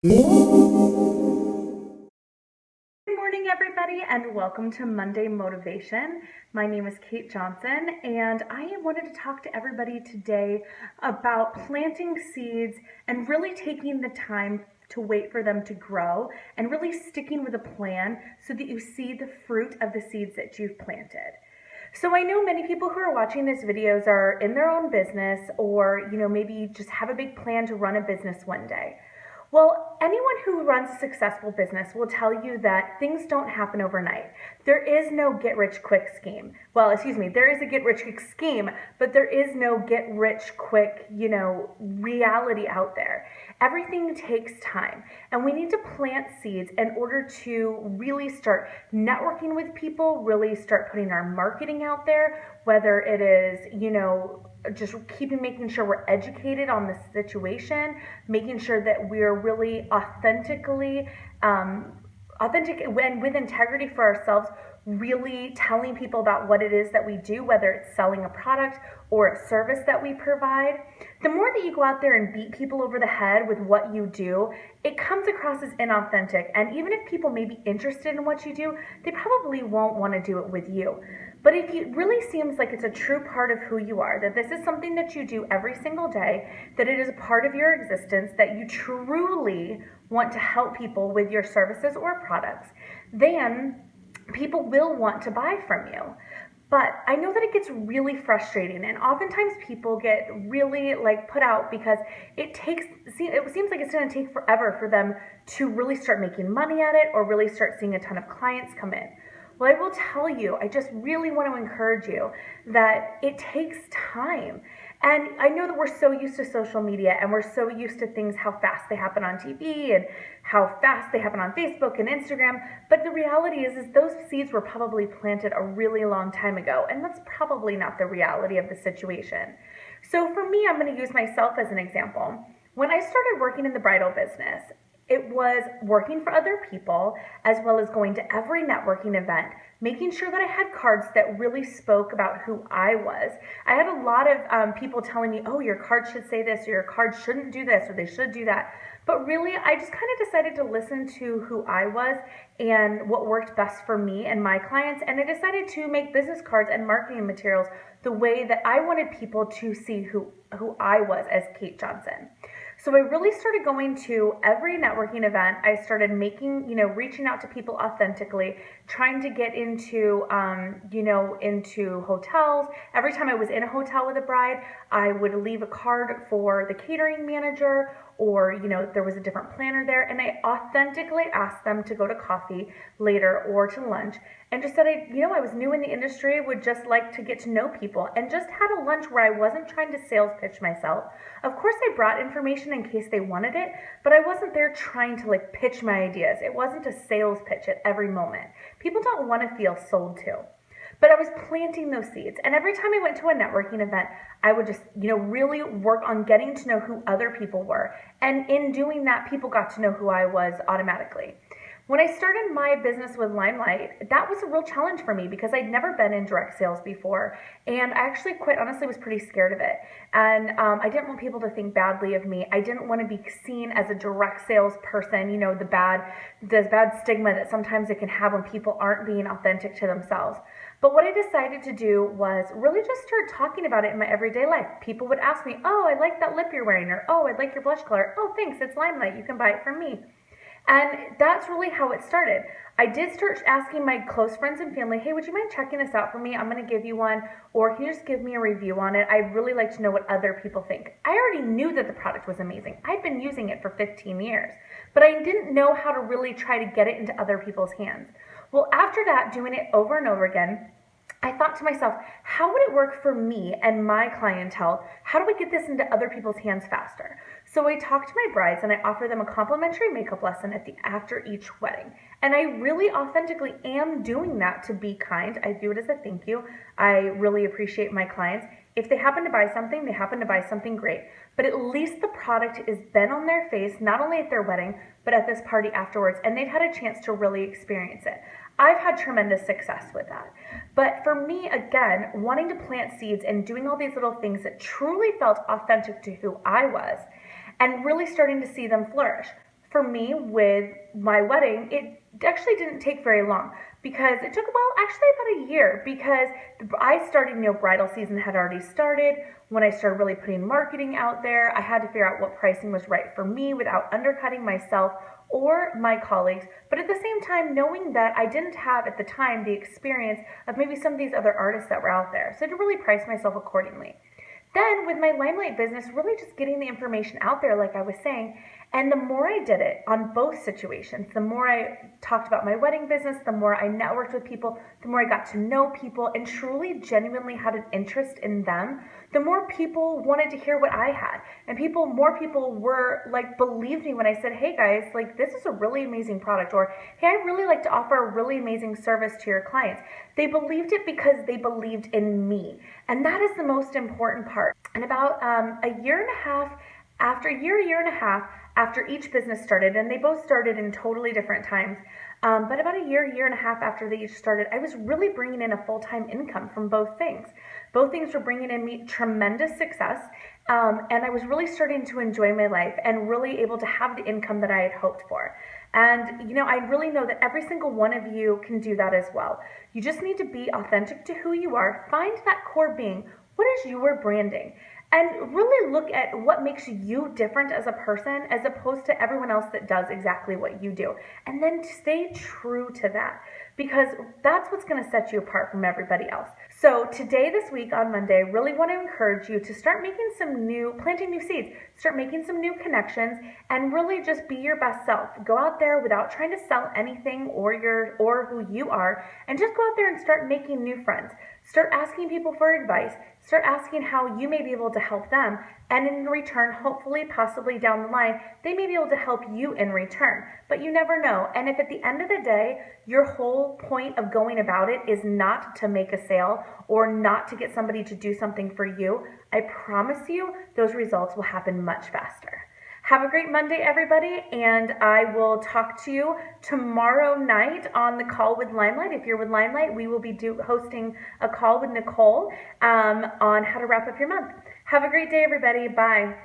Good morning, everybody, and welcome to Monday Motivation. My name is Kate Johnson, and I wanted to talk to everybody today about planting seeds and really taking the time to wait for them to grow and really sticking with a plan so that you see the fruit of the seeds that you've planted. So I know many people who are watching these videos are in their own business or, maybe just have a big plan to run a business one day. Well, anyone who runs a successful business will tell you that things don't happen overnight. There is no get rich quick scheme. Well, excuse me, there is a get rich quick scheme, but there is no get rich quick, reality out there. Everything takes time, and we need to plant seeds in order to really start networking with people, really start putting our marketing out there, whether it is, just making sure we're educated on the situation, making sure that we're really authentic and with integrity for ourselves, really telling people about what it is that we do, whether it's selling a product or a service that we provide. The more that you go out there and beat people over the head with what you do, it comes across as inauthentic. And even if people may be interested in what you do, they probably won't want to do it with you. But if it really seems like it's a true part of who you are, that this is something that you do every single day, that it is a part of your existence, that you truly want to help people with your services or products, then people will want to buy from you. But I know that it gets really frustrating, and oftentimes people get really put out because it seems like it's going to take forever for them to really start making money at it or really start seeing a ton of clients come in. Well, I will tell you, I just really want to encourage you that it takes time. And I know that we're so used to social media and we're so used to things, how fast they happen on TV and how fast they happen on Facebook and Instagram. But the reality is those seeds were probably planted a really long time ago. And that's probably not the reality of the situation. So for me, I'm going to use myself as an example. When I started working in the bridal business, it was working for other people as well as going to every networking event, making sure that I had cards that really spoke about who I was. I had a lot of people telling me, oh, your card should say this, or your card shouldn't do this, or they should do that. But really, I just kind of decided to listen to who I was and what worked best for me and my clients. And I decided to make business cards and marketing materials the way that I wanted people to see who I was as Kate Johnson. So I really started going to every networking event. I started reaching out to people authentically, trying to get into, into hotels. Every time I was in a hotel with a bride, I would leave a card for the catering manager, or, there was a different planner there, and I authentically asked them to go to coffee later or to lunch, and just said, I was new in the industry, would just like to get to know people, and just had a lunch where I wasn't trying to sales pitch myself. Of course, I brought information in case they wanted it, but I wasn't there trying to pitch my ideas. It wasn't a sales pitch at every moment. People don't want to feel sold to. But I was planting those seeds. And every time I went to a networking event, I would just, really work on getting to know who other people were. And in doing that, people got to know who I was automatically. When I started my business with Limelight, that was a real challenge for me because I'd never been in direct sales before. And I actually, quite honestly, was pretty scared of it. And I didn't want people to think badly of me. I didn't want to be seen as a direct sales person, the bad stigma that sometimes it can have when people aren't being authentic to themselves. But what I decided to do was really just start talking about it in my everyday life. People would ask me, oh, I like that lip you're wearing, or oh, I like your blush color. Oh, thanks, it's Limelight, you can buy it from me. And that's really how it started. I did start asking my close friends and family, hey, would you mind checking this out for me? I'm going to give you one, or can you just give me a review on it? I'd really like to know what other people think. I already knew that the product was amazing. I'd been using it for 15 years, but I didn't know how to really try to get it into other people's hands. Well, after that, doing it over and over again, I thought to myself, how would it work for me and my clientele? How do we get this into other people's hands faster? So I talked to my brides and I offer them a complimentary makeup lesson after each wedding. And I really authentically am doing that to be kind. I do it as a thank you. I really appreciate my clients. If they happen to buy something, they happen to buy something great. But at least the product has been on their face, not only at their wedding, but at this party afterwards, and they've had a chance to really experience it. I've had tremendous success with that. But for me, again, wanting to plant seeds and doing all these little things that truly felt authentic to who I was, and really starting to see them flourish. for me with my wedding, it actually didn't take very long because it took, well, actually about a year, because I started, bridal season had already started. When I started really putting marketing out there, I had to figure out what pricing was right for me without undercutting myself or my colleagues, but at the same time knowing that I didn't have at the time the experience of maybe some of these other artists that were out there. So I had to really price myself accordingly. Then with my Limelight business, really just getting the information out there, like I was saying, and the more I did it on both situations, the more I talked about my wedding business, the more I networked with people, the more I got to know people and truly genuinely had an interest in them, the more people wanted to hear what I had. And more people were like, believed me when I said, hey guys, like this is a really amazing product, or hey, I really like to offer a really amazing service to your clients. They believed it because they believed in me. And that is the most important part. And about a year and a half after each business started, and they both started in totally different times, but about a year and a half after they each started, I was really bringing in a full-time income from both things. Both things were bringing in me tremendous success, and I was really starting to enjoy my life and really able to have the income that I had hoped for. And, I really know that every single one of you can do that as well. You just need to be authentic to who you are. Find that core being. What is your branding? And really look at what makes you different as a person as opposed to everyone else that does exactly what you do. And then stay true to that, because that's what's going to set you apart from everybody else. So today, this week on Monday, I really want to encourage you to start planting new seeds, start making some new connections, and really just be your best self. Go out there without trying to sell anything or who you are, and just go out there and start making new friends. Start asking people for advice. Start asking how you may be able to help them. And in return, hopefully, possibly down the line, they may be able to help you in return. But you never know. And if at the end of the day, your whole point of going about it is not to make a sale or not to get somebody to do something for you, I promise you those results will happen much faster. Have a great Monday, everybody, and I will talk to you tomorrow night on the call with Limelight. If you're with Limelight, we will be hosting a call with Nicole on how to wrap up your month. Have a great day, everybody. Bye.